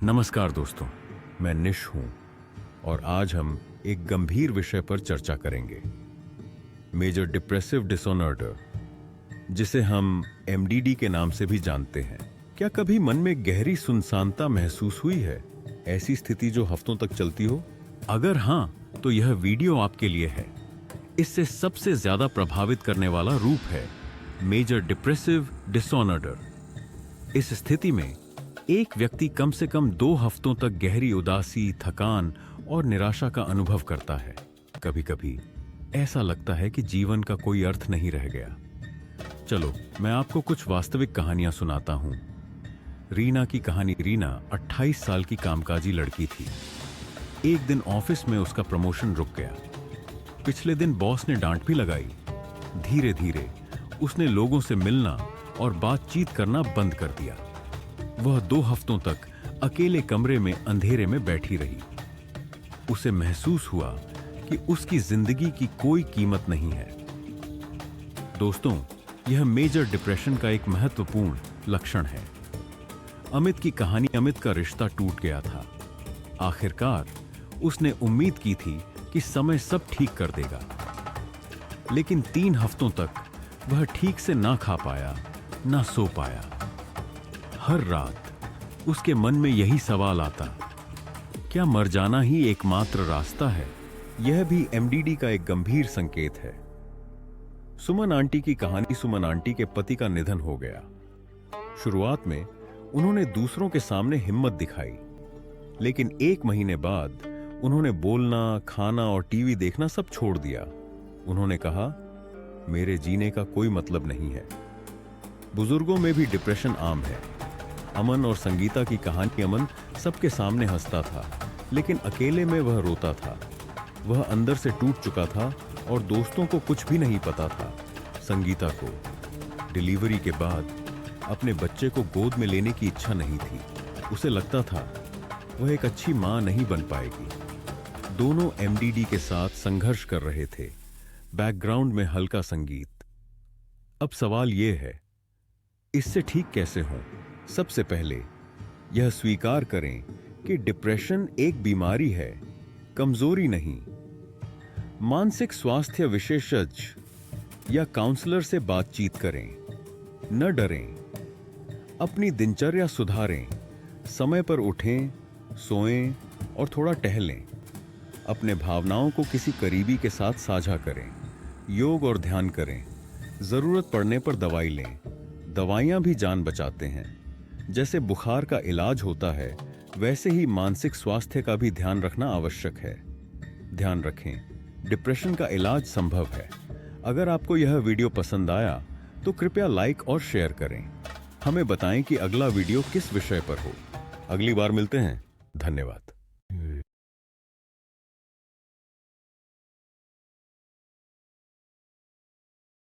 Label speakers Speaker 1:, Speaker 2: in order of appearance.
Speaker 1: नमस्कार दोस्तों, मैं निश हूं और आज हम एक गंभीर विषय पर चर्चा करेंगे। मेजर डिप्रेसिव डिसऑर्डर, जिसे हम एमडीडी के नाम से भी जानते हैं। क्या कभी मन में गहरी सुनसानता महसूस हुई है? ऐसी स्थिति जो हफ्तों तक चलती हो? अगर हां, तो यह वीडियो आपके लिए है। इससे सबसे ज्यादा प्रभावित करने वाला रूप है मेजर डिप्रेसिव डिसऑर्डर। इस स्थिति में एक व्यक्ति कम से कम 2 हफ्तों तक गहरी उदासी, थकान और निराशा का अनुभव करता है। कभी-कभी ऐसा लगता है कि जीवन का कोई अर्थ नहीं रह गया। चलो, मैं आपको कुछ वास्तविक कहानियां सुनाता हूं। रीना की कहानी। रीना 28 साल की कामकाजी लड़की थी। एक दिन ऑफिस में उसका प्रमोशन रुक गया। पिछले दिन बॉस ने डांट भी लगाई। धीरे धीरे उसने लोगों से मिलना और बातचीत करना बंद कर दिया। वह 2 हफ्तों तक अकेले कमरे में अंधेरे में बैठी रही। उसे महसूस हुआ कि उसकी जिंदगी की कोई कीमत नहीं है। दोस्तों, यह मेजर डिप्रेशन का एक महत्वपूर्ण लक्षण है। अमित की कहानी। अमित का रिश्ता टूट गया था। आखिरकार उसने उम्मीद की थी कि समय सब ठीक कर देगा, लेकिन 3 हफ्तों तक वह ठीक से ना खा पाया, ना सो पाया। हर रात उसके मन में यही सवाल आता, क्या मर जाना ही एकमात्र रास्ता है? यह भी एमडीडी का एक गंभीर संकेत है। सुमन आंटी की कहानी। सुमन आंटी के पति का निधन हो गया। शुरुआत में उन्होंने दूसरों के सामने हिम्मत दिखाई, लेकिन 1 महीने बाद उन्होंने बोलना, खाना और टीवी देखना सब छोड़ दिया। उन्होंने कहा, मेरे जीने का कोई मतलब नहीं है। बुजुर्गों में भी डिप्रेशन आम है। अमन और संगीता की कहानी। अमन सबके सामने हंसता था, लेकिन अकेले में वह रोता था। वह अंदर से टूट चुका था और दोस्तों को कुछ भी नहीं पता था। संगीता को डिलीवरी के बाद अपने बच्चे को गोद में लेने की इच्छा नहीं थी। उसे लगता था वह एक अच्छी मां नहीं बन पाएगी। दोनों एमडीडी के साथ संघर्ष कर रहे थे। बैकग्राउंड में हल्का संगीत। अब सवाल यह है, इससे ठीक कैसे हों? सबसे पहले यह स्वीकार करें कि डिप्रेशन एक बीमारी है, कमजोरी नहीं। मानसिक स्वास्थ्य विशेषज्ञ या काउंसलर से बातचीत करें। न डरें। अपनी दिनचर्या सुधारें। समय पर उठें, सोएं और थोड़ा टहलें। अपने भावनाओं को किसी करीबी के साथ साझा करें। योग और ध्यान करें। जरूरत पड़ने पर दवाई लें। दवाइयां भी जान बचाते हैं। जैसे बुखार का इलाज होता है, वैसे ही मानसिक स्वास्थ्य का भी ध्यान रखना आवश्यक है। ध्यान रखें, डिप्रेशन का इलाज संभव है। अगर आपको यह वीडियो पसंद आया तो कृपया लाइक और शेयर करें। हमें बताएं कि अगला वीडियो किस विषय पर हो। अगली बार मिलते हैं। धन्यवाद।